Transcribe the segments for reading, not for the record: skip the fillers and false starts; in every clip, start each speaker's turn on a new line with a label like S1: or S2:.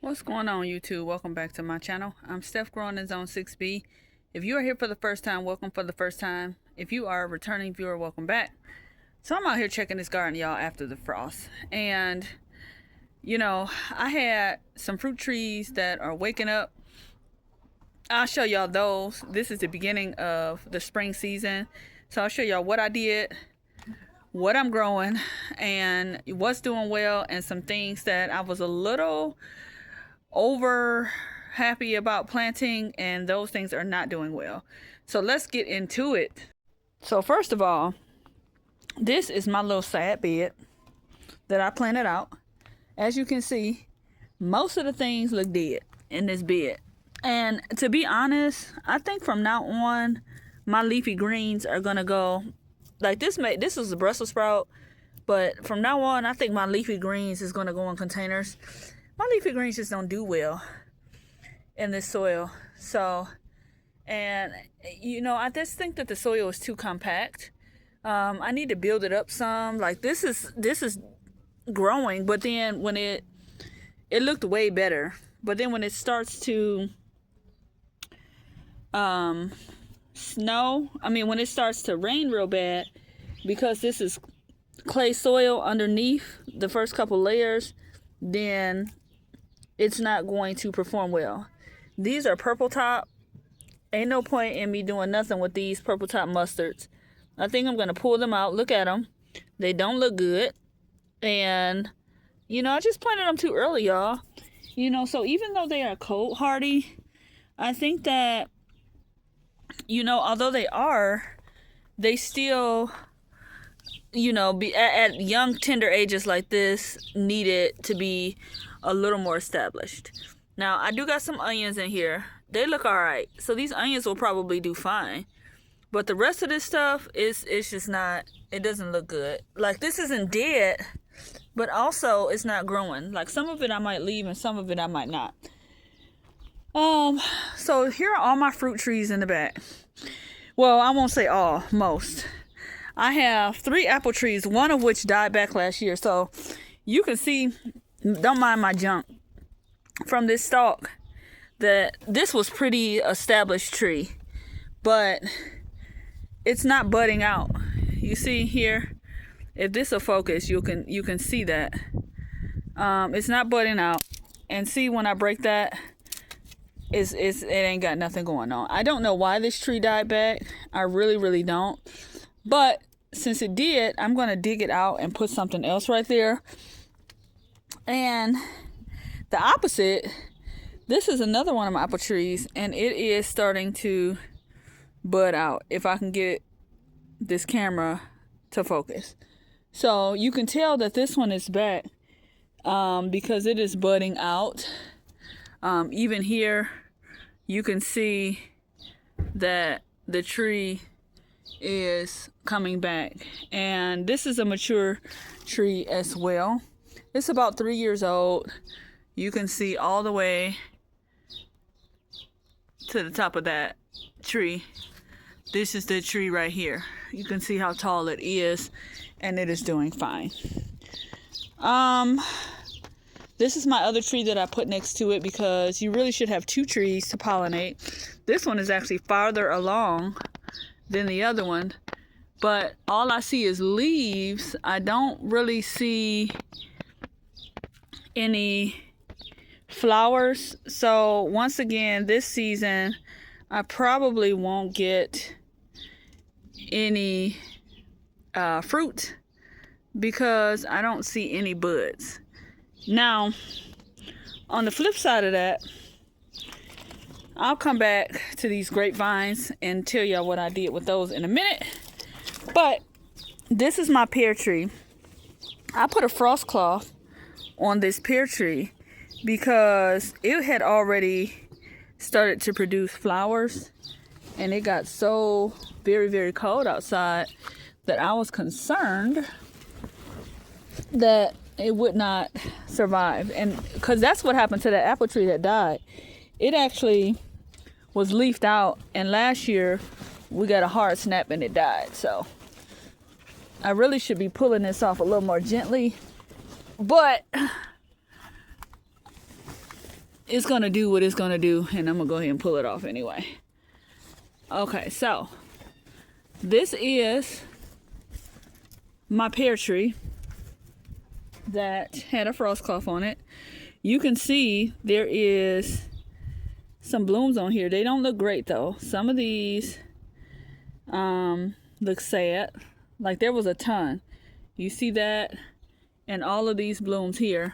S1: What's going on, YouTube? Welcome back to my channel. I'm Steph growing in Zone 6B. If you are here for the first time, welcome for the first time. If you are a returning viewer, welcome back. So I'm out here checking this garden, y'all, after the frost. And, I had some fruit trees that are waking up. I'll show y'all those. This is the beginning of the spring season. So I'll show y'all what I did, what I'm growing, and what's doing well, and some things that I was a little over happy about planting, and those things are not doing well. So let's get into it. So first of all, this is my little sad bed that I planted out. As you can see, most of the things look dead in this bed. And to be honest, I think from now on, my leafy greens are gonna go like this. This is a Brussels sprout, but from now on, I think my leafy greens is gonna go in containers. My leafy greens just don't do well in this soil. So, and I just think that the soil is too compact. I need to build it up some. Like this is growing, but then when it looked way better. But then when it starts to when it starts to rain real bad, because this is clay soil underneath the first couple layers, then it's not going to perform well. These are purple top. Ain't no point in me doing nothing with these purple top mustards. I think I'm going to pull them out. Look at them. They don't look good. And, I just planted them too early, y'all. So even though they are cold hardy, I think that, although they still, be at young, tender ages like this, needed to be a little more established. Now, I do got some onions in here. They look all right. So these onions will probably do fine. But the rest of this stuff it's just not, it doesn't look good. Like this isn't dead, but also it's not growing. Like some of it I might leave and some of it I might not. So here are all my fruit trees in the back. Well, I won't say all, most. I have 3 apple trees, one of which died back last year. So you can see, don't mind my junk, from this stalk, that this was pretty established tree, but it's not budding out. You see here, if this will focus, you can see that it's not budding out. And see, when I break that, it ain't got nothing going on. I don't know why this tree died back. I really don't. But since it did, I'm gonna dig it out and put something else right there. And the opposite, this is another one of my apple trees, and it is starting to bud out, if I can get this camera to focus. So you can tell that this one is back because it is budding out. Even here, you can see that the tree is coming back. And this is a mature tree as well. It's about 3 years old. You can see all the way to the top of that tree. This is the tree right here. You can see how tall it is, and it is doing fine. This is my other tree that I put next to it because you really should have 2 trees to pollinate. This one is actually farther along than the other one, but all I see is leaves. I don't really see any flowers. So once again, this season I probably won't get any fruit because I don't see any buds. Now, on the flip side of that, I'll come back to these grapevines and tell y'all what I did with those in a minute. But this is my pear tree. I put a frost cloth on this pear tree because it had already started to produce flowers, and it got so very cold outside that I was concerned that it would not survive. And because that's what happened to that apple tree that died. It actually was leafed out, and last year we got a hard snap and it died. So I really should be pulling this off a little more gently, but it's gonna do what it's gonna do, and I'm gonna go ahead and pull it off anyway. Okay, so this is my pear tree that had a frost cloth on it. You can see there is some blooms on here. They don't look great though. Some of these look sad. Like there was a ton. You see that? And all of these blooms here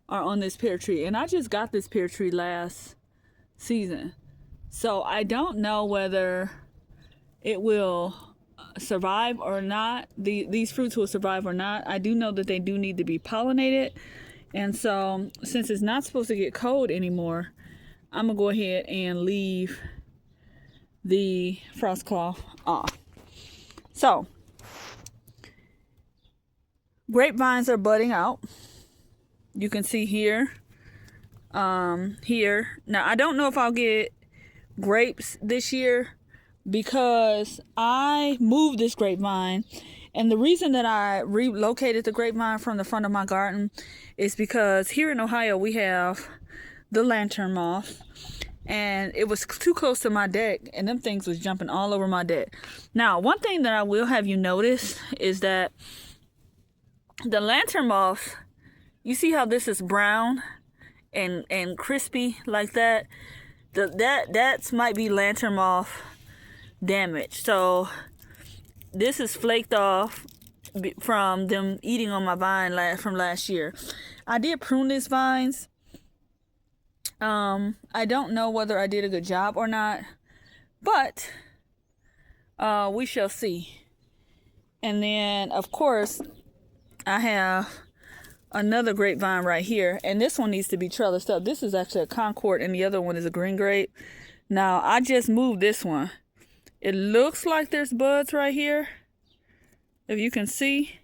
S1: are on this pear tree. And I just got this pear tree last season. So I don't know whether it will survive or not. These fruits will survive or not. I do know that they do need to be pollinated. And so since it's not supposed to get cold anymore, I'm gonna go ahead and leave the frost cloth off. So grapevines are budding out. You can see here, here. Now I don't know if I'll get grapes this year because I moved this grapevine, and the reason that I relocated the grapevine from the front of my garden is because here in Ohio we have the lantern moth, and it was too close to my deck, and them things was jumping all over my deck. Now, one thing that I will have you notice is that the lantern moth, you see how this is brown and crispy like that? That's might be lantern moth damage. So this is flaked off from them eating on my vine from last year. I did prune these vines. I don't know whether I did a good job or not, but we shall see. And then of course I have another grapevine right here, and this one needs to be trellised up. This is actually a Concord, and the other one is a green grape. Now I just moved this one. It looks like there's buds right here, if you can see,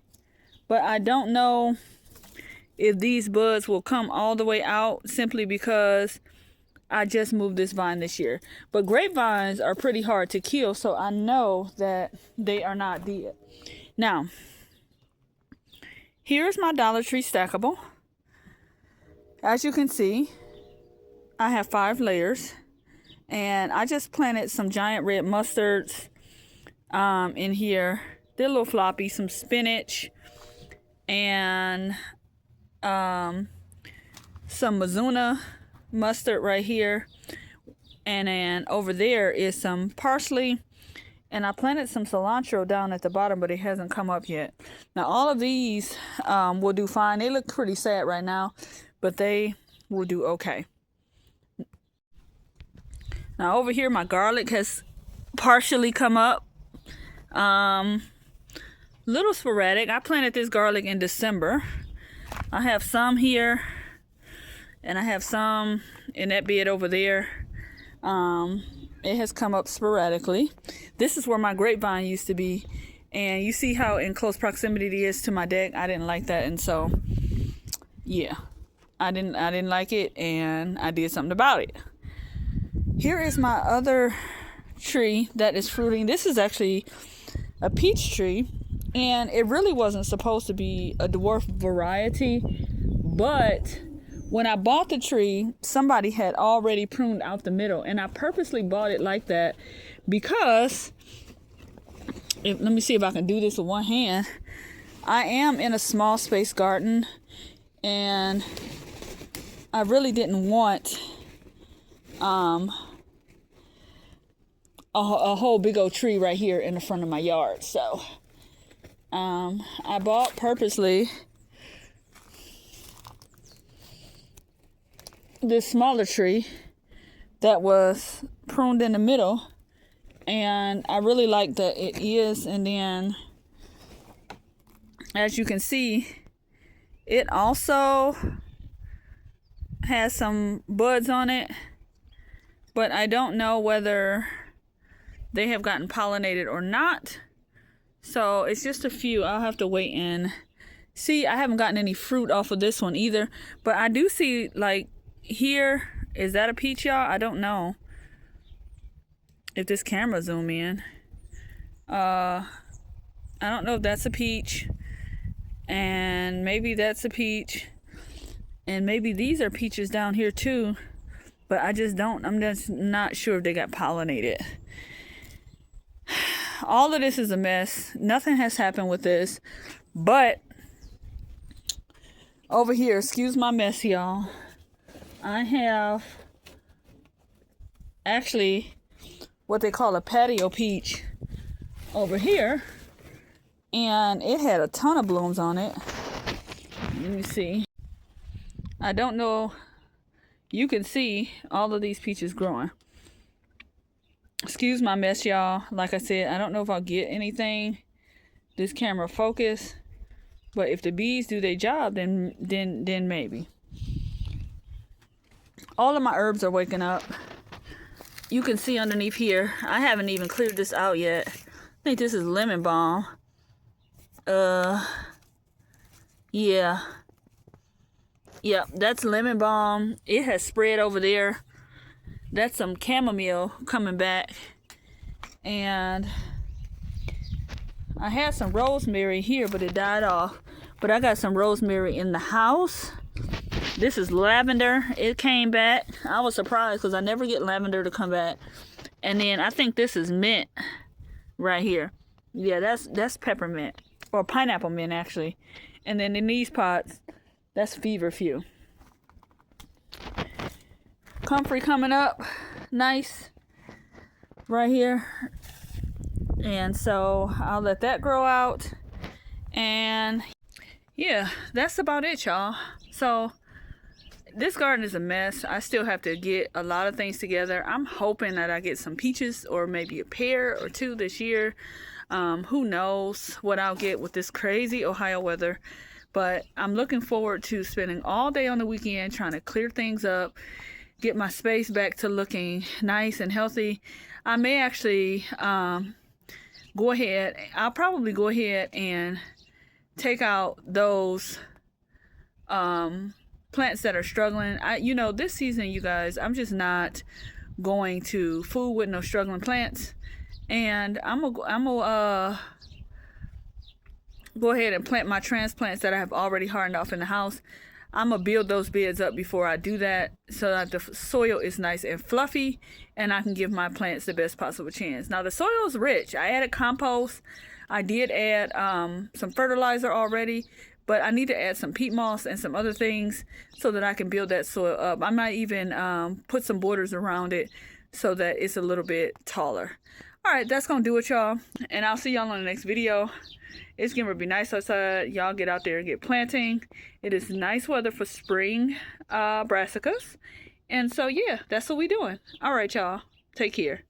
S1: but I don't know if these buds will come all the way out simply because I just moved this vine this year. But grapevines are pretty hard to kill, so I know that they are not dead. Now, here's my Dollar Tree stackable. As you can see, I have 5 layers, and I just planted some giant red mustards in here. They're a little floppy. Some spinach and some Mizuna mustard right here, and then over there is some parsley, and I planted some cilantro down at the bottom, but it hasn't come up yet. Now all of these will do fine. They look pretty sad right now, but they will do okay. Now over here my garlic has partially come up, little sporadic. I planted this garlic in December. I have some here, and I have some in that bed over there. It has come up sporadically. This is where my grapevine used to be, and you see how in close proximity it is to my deck. I didn't like that, and so yeah, I didn't like it, and I did something about it. Here is my other tree that is fruiting. This is actually a peach tree, and it really wasn't supposed to be a dwarf variety, but when I bought the tree, somebody had already pruned out the middle, and I purposely bought it like that because, let me see if I can do this with one hand. I am in a small space garden, and I really didn't want a whole big old tree right here in the front of my yard. So I bought purposely this smaller tree that was pruned in the middle, and I really like that it is. And then as you can see, it also has some buds on it, but I don't know whether they have gotten pollinated or not. So it's just a few. I'll have to wait and see. I haven't gotten any fruit off of this one either, but I do see, like, here, is that a peach, y'all? I don't know if this camera zoom in. I don't know if that's a peach, and maybe that's a peach, And maybe these are peaches down here too, but I'm just not sure if they got pollinated. All of this is a mess. Nothing has happened with this, but over here, excuse my mess, y'all, I have actually what they call a patio peach over here, and it had a ton of blooms on it. Let me see. I don't know. You can see all of these peaches growing. Excuse my mess, y'all. Like I said, I don't know if I'll get anything this camera focus, but if the bees do their job, then maybe. All of my herbs are waking up. You can see underneath here, I haven't even cleared this out yet. I think this is lemon balm. Yeah. Yep, that's lemon balm. It has spread over there. That's some chamomile coming back. And I had some rosemary here, but it died off. But I got some rosemary in the house. This is lavender. It came back. I was surprised because I never get lavender to come back. And then I think this is mint right here. Yeah, that's peppermint. Or pineapple mint, actually. And then in these pots, that's feverfew. Comfrey coming up. Nice. Right here. And so I'll let that grow out. And yeah, that's about it, y'all. So this garden is a mess. I still have to get a lot of things together. I'm hoping that I get some peaches or maybe a pear or two this year. Who knows what I'll get with this crazy Ohio weather. But I'm looking forward to spending all day on the weekend trying to clear things up, get my space back to looking nice and healthy. I may actually I'll probably go ahead and take out those plants that are struggling. This season, you guys, I'm just not going to fool with no struggling plants. And I'm gonna go ahead and plant my transplants that I have already hardened off in the house. I'm gonna build those beds up before I do that so that the soil is nice and fluffy and I can give my plants the best possible chance. Now the soil is rich. I added compost. I did add some fertilizer already, but I need to add some peat moss and some other things so that I can build that soil up. I might even put some borders around it so that it's a little bit taller. All right, that's gonna do it, y'all, and I'll see y'all on the next video. It's gonna be nice outside. Y'all get out there and get planting. It is nice weather for spring brassicas. And so, yeah, that's what we doing. All right, y'all. Take care.